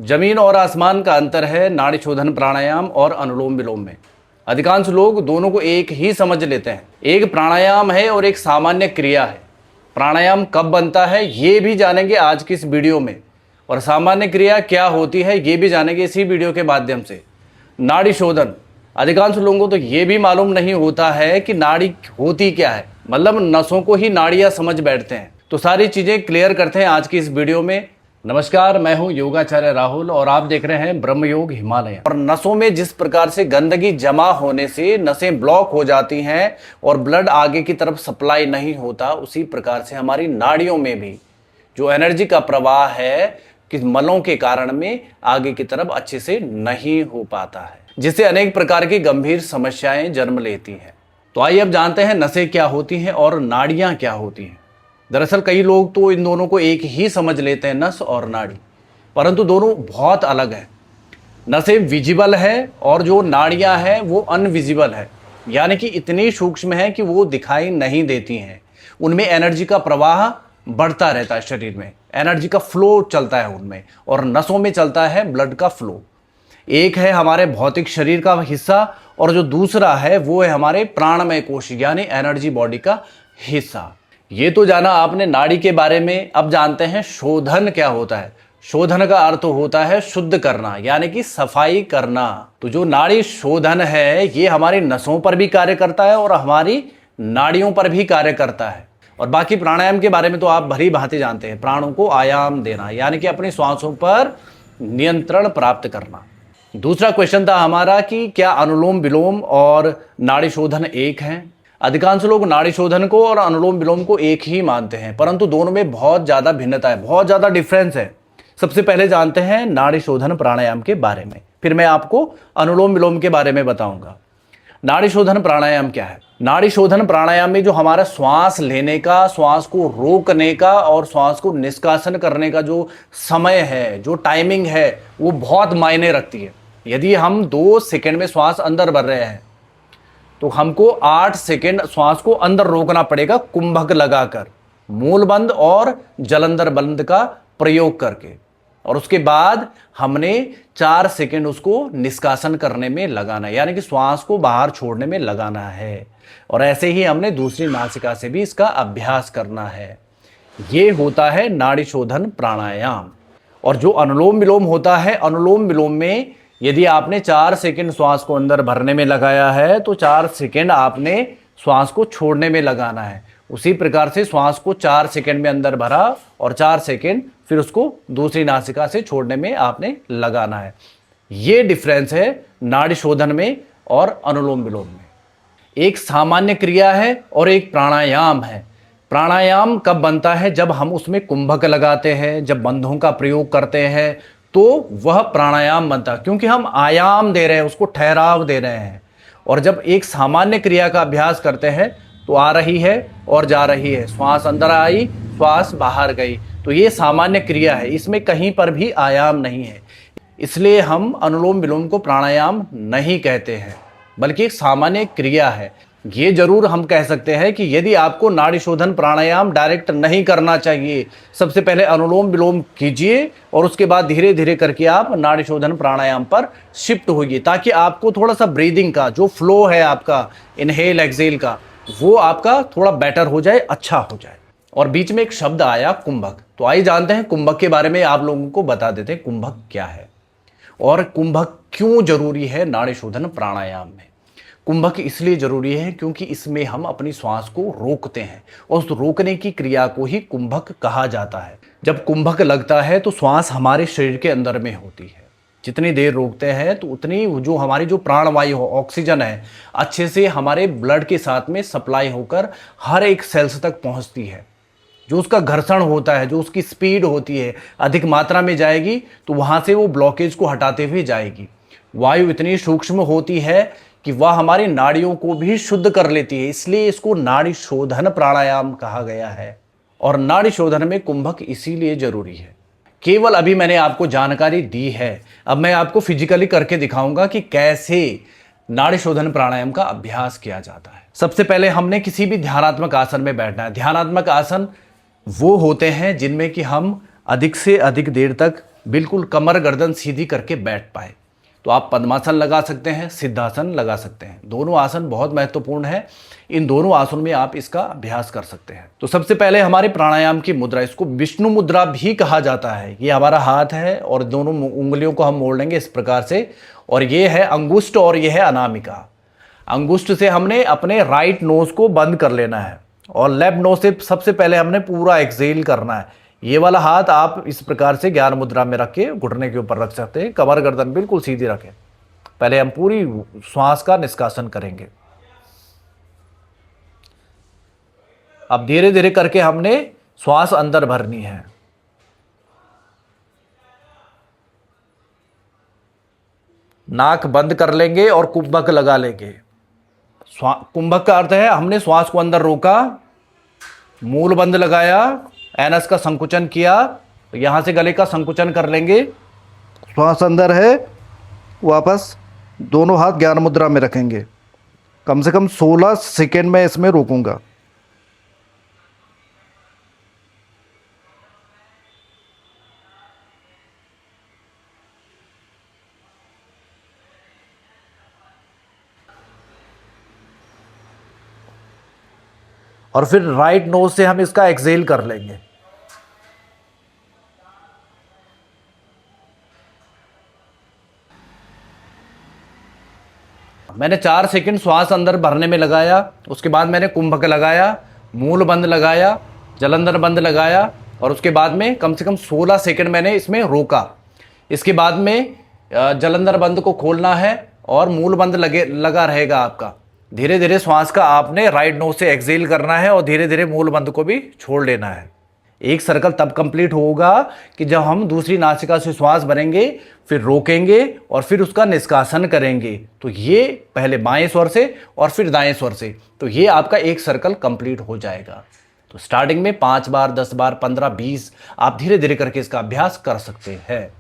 जमीन और आसमान का अंतर है नाड़ी शोधन प्राणायाम और अनुलोम विलोम में। अधिकांश लोग दोनों को एक ही समझ लेते हैं। एक प्राणायाम है और एक सामान्य क्रिया है। प्राणायाम कब बनता है ये भी जानेंगे आज की इस वीडियो में, और सामान्य क्रिया क्या होती है ये भी जानेंगे इसी वीडियो के माध्यम से। नाड़ी शोधन, अधिकांश लोगों को तो ये भी मालूम नहीं होता है कि नाड़ी होती क्या है, मतलब नसों को ही नाड़ियाँ समझ बैठते हैं। तो सारी चीज़ें क्लियर करते हैं आज की इस वीडियो में। नमस्कार, मैं हूं योगाचार्य राहुल और आप देख रहे हैं ब्रह्म योग हिमालय। और नसों में जिस प्रकार से गंदगी जमा होने से नसें ब्लॉक हो जाती हैं और ब्लड आगे की तरफ सप्लाई नहीं होता, उसी प्रकार से हमारी नाड़ियों में भी जो एनर्जी का प्रवाह है कि मलों के कारण में आगे की तरफ अच्छे से नहीं हो पाता है, जिससे अनेक प्रकार की गंभीर समस्याएं जन्म लेती हैं। तो आइए अब जानते हैं नसें क्या होती हैं और नाड़ियां क्या होती हैं। दरअसल कई लोग तो इन दोनों को एक ही समझ लेते हैं, नस और नाड़ी, परंतु दोनों बहुत अलग है। नसें विजिबल है और जो नाड़ियां हैं वो अनविजिबल है, यानी कि इतनी सूक्ष्म है कि वो दिखाई नहीं देती हैं। उनमें एनर्जी का प्रवाह बढ़ता रहता है, शरीर में एनर्जी का फ्लो चलता है उनमें, और नसों में चलता है ब्लड का फ्लो। एक है हमारे भौतिक शरीर का हिस्सा और जो दूसरा है वो है हमारे प्राणमय कोश यानी एनर्जी बॉडी का हिस्सा। ये तो जाना आपने नाड़ी के बारे में। अब जानते हैं शोधन क्या होता है। शोधन का अर्थ होता है शुद्ध करना, यानी कि सफाई करना। तो जो नाड़ी शोधन है ये हमारी नसों पर भी कार्य करता है और हमारी नाड़ियों पर भी कार्य करता है। और बाकी प्राणायाम के बारे में तो आप भली भांति जानते हैं। प्राणों को आयाम देना, यानी कि अपनी श्वासों पर नियंत्रण प्राप्त करना। दूसरा क्वेश्चन था हमारा कि क्या अनुलोम विलोम और नाड़ी शोधन एक है। अधिकांश लोग नाड़ी शोधन को और अनुलोम विलोम को एक ही मानते हैं, परंतु दोनों में बहुत ज़्यादा भिन्नता है, बहुत ज़्यादा डिफरेंस है। सबसे पहले जानते हैं नाड़ी शोधन प्राणायाम के बारे में, फिर मैं आपको अनुलोम विलोम के बारे में बताऊंगा। नाड़ी शोधन प्राणायाम क्या है। नाड़ी शोधन प्राणायाम में जो हमारा श्वास लेने का, श्वास को रोकने का और श्वास को निष्कासन करने का जो समय है, जो टाइमिंग है, वो बहुत मायने रखती है। यदि हम 2 सेकेंड में श्वास अंदर भर रहे हैं तो हमको 8 सेकेंड श्वास को अंदर रोकना पड़ेगा, कुंभक लगाकर, मूल बंद और जलंधर बंद का प्रयोग करके, और उसके बाद हमने 4 सेकेंड उसको निष्कासन करने में लगाना है, यानी कि श्वास को बाहर छोड़ने में लगाना है। और ऐसे ही हमने दूसरी नासिका से भी इसका अभ्यास करना है। ये होता है नाड़ी शोधन प्राणायाम। और जो अनुलोम विलोम होता है, अनुलोम विलोम में यदि आपने 4 सेकेंड श्वास को अंदर भरने में लगाया है तो 4 सेकेंड आपने श्वास को छोड़ने में लगाना है। उसी प्रकार से श्वास को 4 सेकेंड में अंदर भरा और 4 सेकेंड फिर उसको दूसरी नासिका से छोड़ने में आपने लगाना है। ये डिफरेंस है नाड़ी शोधन में और अनुलोम विलोम में। एक सामान्य क्रिया है और एक प्राणायाम है। प्राणायाम कब बनता है? जब हम उसमें कुंभक लगाते हैं, जब बंधों का प्रयोग करते हैं, तो वह प्राणायाम बनता है, क्योंकि हम आयाम दे रहे हैं, उसको ठहराव दे रहे हैं। और जब एक सामान्य क्रिया का अभ्यास करते हैं तो आ रही है और जा रही है, श्वास अंदर आई, श्वास बाहर गई, तो ये सामान्य क्रिया है, इसमें कहीं पर भी आयाम नहीं है। इसलिए हम अनुलोम विलोम को प्राणायाम नहीं कहते हैं, बल्कि एक सामान्य क्रिया है। ये जरूर हम कह सकते हैं कि यदि आपको नाड़ी शोधन प्राणायाम डायरेक्ट नहीं करना चाहिए, सबसे पहले अनुलोम विलोम कीजिए और उसके बाद धीरे धीरे करके आप नाड़ी शोधन प्राणायाम पर शिफ्ट होइए, ताकि आपको थोड़ा सा ब्रीदिंग का जो फ्लो है आपका इनहेल एक्सेल का, वो आपका थोड़ा बेटर हो जाए, अच्छा हो जाए। और बीच में एक शब्द आया कुंभक, तो आइए जानते हैं कुंभक के बारे में, आप लोगों को बता देते हैं कुंभक क्या है और कुंभक क्यों जरूरी है नाड़ी शोधन प्राणायाम में। कुंभक इसलिए जरूरी है क्योंकि इसमें हम अपनी श्वास को रोकते हैं और उस रोकने की क्रिया को ही कुंभक कहा जाता है। जब कुंभक लगता है तो श्वास हमारे शरीर के अंदर में होती है। जितनी देर रोकते हैं तो उतनी जो हमारी जो प्राणवायु हो, ऑक्सीजन है, अच्छे से हमारे ब्लड के साथ में सप्लाई होकर हर एक सेल्स तक पहुंचती है। जो उसका घर्षण होता है, जो उसकी स्पीड होती है, अधिक मात्रा में जाएगी तो वहाँ से वो ब्लॉकेज को हटाते हुए जाएगी। वायु इतनी सूक्ष्म होती है कि वह हमारी नाड़ियों को भी शुद्ध कर लेती है, इसलिए इसको नाड़ी शोधन प्राणायाम कहा गया है। और नाड़ी शोधन में कुंभक इसीलिए जरूरी है। केवल अभी मैंने आपको जानकारी दी है, अब मैं आपको फिजिकली करके दिखाऊंगा कि कैसे नाड़ी शोधन प्राणायाम का अभ्यास किया जाता है। सबसे पहले हमने किसी भी ध्यानात्मक आसन में बैठना है। ध्यानात्मक आसन वो होते हैं जिनमें कि हम अधिक से अधिक देर तक बिल्कुल कमर गर्दन सीधी करके बैठ पाए। तो आप पद्मासन लगा सकते हैं, सिद्धासन लगा सकते हैं। दोनों आसन बहुत महत्वपूर्ण है। इन दोनों आसनों में आप इसका अभ्यास कर सकते हैं। तो सबसे पहले हमारे प्राणायाम की मुद्रा, इसको विष्णु मुद्रा भी कहा जाता है। ये हमारा हाथ है और दोनों उंगलियों को हम मोड़ लेंगे इस प्रकार से, और ये है अंगुष्ठ और ये है अनामिका। अंगुष्ठ से हमने अपने राइट नोज को बंद कर लेना है और लेफ्ट नोज से सबसे पहले हमने पूरा एक्सेल करना है। ये वाला हाथ आप इस प्रकार से ज्ञान मुद्रा में रख के घुटने के ऊपर रख सकते हैं। कमर गर्दन बिल्कुल सीधी रखें। पहले हम पूरी श्वास का निष्कासन करेंगे। अब धीरे धीरे करके हमने श्वास अंदर भरनी है। नाक बंद कर लेंगे और कुंभक लगा लेंगे। कुंभक का अर्थ है हमने श्वास को अंदर रोका, मूल बंद लगाया, एनस का संकुचन किया, यहां से गले का संकुचन कर लेंगे। श्वास अंदर है, वापस दोनों हाथ ज्ञान मुद्रा में रखेंगे। कम से कम 16 सेकेंड में इसमें रोकूंगा। और फिर राइट नोज से हम इसका एक्सेल कर लेंगे। मैंने 4 सेकंड श्वास अंदर भरने में लगाया, उसके बाद मैंने कुंभक लगाया, मूल बंद लगाया, जलंधर बंद लगाया, और उसके बाद में कम से कम 16 सेकंड मैंने इसमें रोका। इसके बाद में जलंधर बंद को खोलना है और मूल बंद लगा रहेगा आपका। धीरे धीरे श्वास का आपने राइट नोज से एक्सेल करना है और धीरे धीरे मूल बंद को भी छोड़ लेना है। एक सर्कल तब कंप्लीट होगा कि जब हम दूसरी नासिका से श्वास भरेंगे, फिर रोकेंगे और फिर उसका निष्कासन करेंगे। तो ये पहले बाएं स्वर से और फिर दाएं स्वर से, तो ये आपका एक सर्कल कंप्लीट हो जाएगा। तो स्टार्टिंग में 5 बार, 10 बार, 15, 20 आप धीरे धीरे करके इसका अभ्यास कर सकते हैं।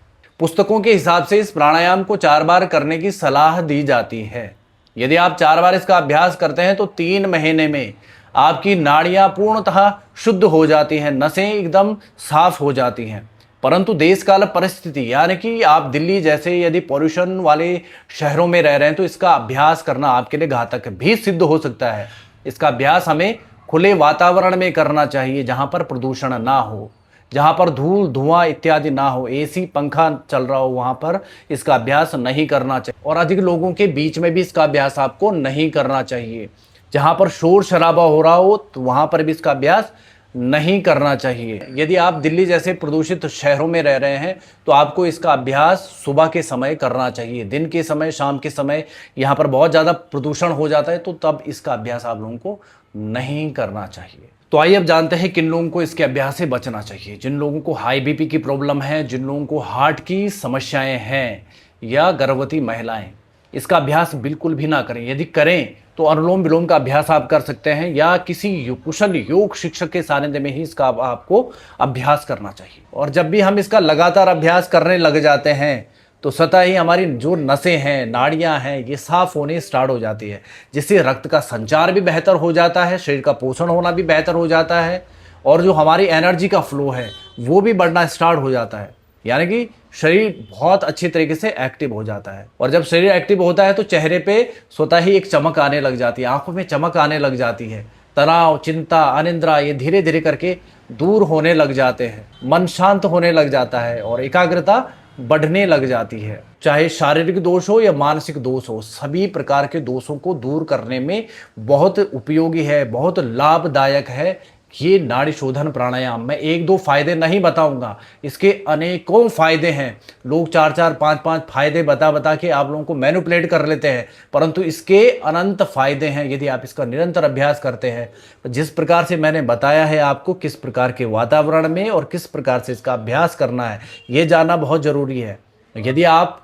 पुस्तकों के हिसाब से इस प्राणायाम को 4 बार करने की सलाह दी जाती है। यदि आप 4 बार इसका अभ्यास करते हैं तो 3 महीने में आपकी नाड़ियां पूर्णतः शुद्ध हो जाती हैं, नसें एकदम साफ हो जाती हैं। परंतु देश काल परिस्थिति, यानी कि आप दिल्ली जैसे यदि पॉल्यूशन वाले शहरों में रह रहे हैं तो इसका अभ्यास करना आपके लिए घातक भी सिद्ध हो सकता है। इसका अभ्यास हमें खुले वातावरण में करना चाहिए, जहां पर प्रदूषण ना हो, जहां पर धूल धुआं इत्यादि ना हो, एसी पंखा चल रहा हो, वहां पर इसका अभ्यास नहीं करना चाहिए। और अधिक लोगों के बीच में भी इसका अभ्यास आपको नहीं करना चाहिए। जहां पर शोर शराबा हो रहा हो तो वहां पर भी इसका अभ्यास नहीं करना चाहिए। यदि आप दिल्ली जैसे प्रदूषित शहरों में रह रहे हैं तो आपको इसका अभ्यास सुबह के समय करना चाहिए। दिन के समय, शाम के समय यहाँ पर बहुत ज़्यादा प्रदूषण हो जाता है, तो तब इसका अभ्यास आप लोगों को नहीं करना चाहिए। तो आइए अब जानते हैं किन लोगों को इसके अभ्यास से बचना चाहिए। जिन लोगों को हाई बीपी की प्रॉब्लम है, जिन लोगों को हार्ट की समस्याएं हैं, या गर्भवती महिलाएं, इसका अभ्यास बिल्कुल भी ना करें। यदि करें तो अनुलोम विलोम का अभ्यास आप कर सकते हैं, या किसी कुशल योग शिक्षक के सानिध्य में ही इसका आपको अभ्यास करना चाहिए। और जब भी हम इसका लगातार अभ्यास करने लग जाते हैं तो स्वतः ही हमारी जो नसें हैं, नाड़ियां हैं, ये साफ होने स्टार्ट हो जाती है, जिससे रक्त का संचार भी बेहतर हो जाता है, शरीर का पोषण होना भी बेहतर हो जाता है, और जो हमारी एनर्जी का फ्लो है वो भी बढ़ना स्टार्ट हो जाता है। यानी कि शरीर बहुत अच्छी तरीके से एक्टिव हो जाता है। और जब शरीर एक्टिव होता है तो चेहरे पे स्वतः ही एक चमक आने लग जाती है, आंखों में चमक आने लग जाती है। तनाव, चिंता, अनिद्रा ये धीरे धीरे करके दूर होने लग जाते हैं, मन शांत होने लग जाता है और एकाग्रता बढ़ने लग जाती है। चाहे शारीरिक दोष हो या मानसिक दोष हो, सभी प्रकार के दोषों को दूर करने में बहुत उपयोगी है, बहुत लाभदायक है ये नाड़ी शोधन प्राणायाम। मैं 1-2 फायदे नहीं बताऊंगा, इसके अनेकों फायदे हैं। लोग 4-4, 5-5 फायदे बता के आप लोगों को मैनिपुलेट कर लेते हैं, परंतु इसके अनंत फायदे हैं यदि आप इसका निरंतर अभ्यास करते हैं। जिस प्रकार से मैंने बताया है आपको किस प्रकार के वातावरण में और किस प्रकार से इसका अभ्यास करना है, ये जानना बहुत जरूरी है। यदि आप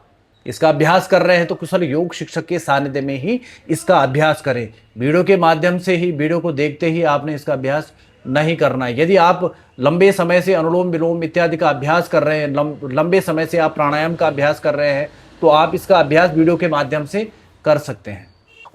इसका अभ्यास कर रहे हैं तो कुशल योग शिक्षक के सानिध्य में ही इसका अभ्यास करें। वीडियो के माध्यम से ही, वीडियो को देखते ही आपने इसका अभ्यास नहीं करना है। यदि आप लंबे समय से अनुलोम विलोम इत्यादि का अभ्यास कर रहे हैं, लंबे समय से आप प्राणायाम का अभ्यास कर रहे हैं, तो आप इसका अभ्यास वीडियो के माध्यम से कर सकते हैं।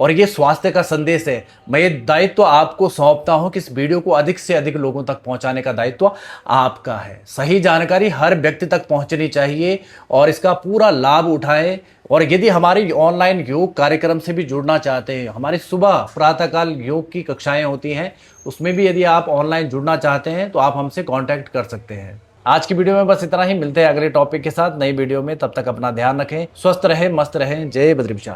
और ये स्वास्थ्य का संदेश है। मैं ये दायित्व आपको सौंपता हूं कि इस वीडियो को अधिक से अधिक लोगों तक पहुंचाने का दायित्व आपका है। सही जानकारी हर व्यक्ति तक पहुंचनी चाहिए और इसका पूरा लाभ उठाएं। और यदि हमारे ऑनलाइन योग कार्यक्रम से भी जुड़ना चाहते हैं, हमारी सुबह प्रातःकाल योग की कक्षाएं होती हैं, उसमें भी यदि आप ऑनलाइन जुड़ना चाहते हैं तो आप हमसे कांटेक्ट कर सकते हैं। आज की वीडियो में बस इतना ही। मिलते हैं अगले टॉपिक के साथ नई वीडियो में। तब तक अपना ध्यान रखें, स्वस्थ रहें, मस्त रहें। जय बद्री विशाल।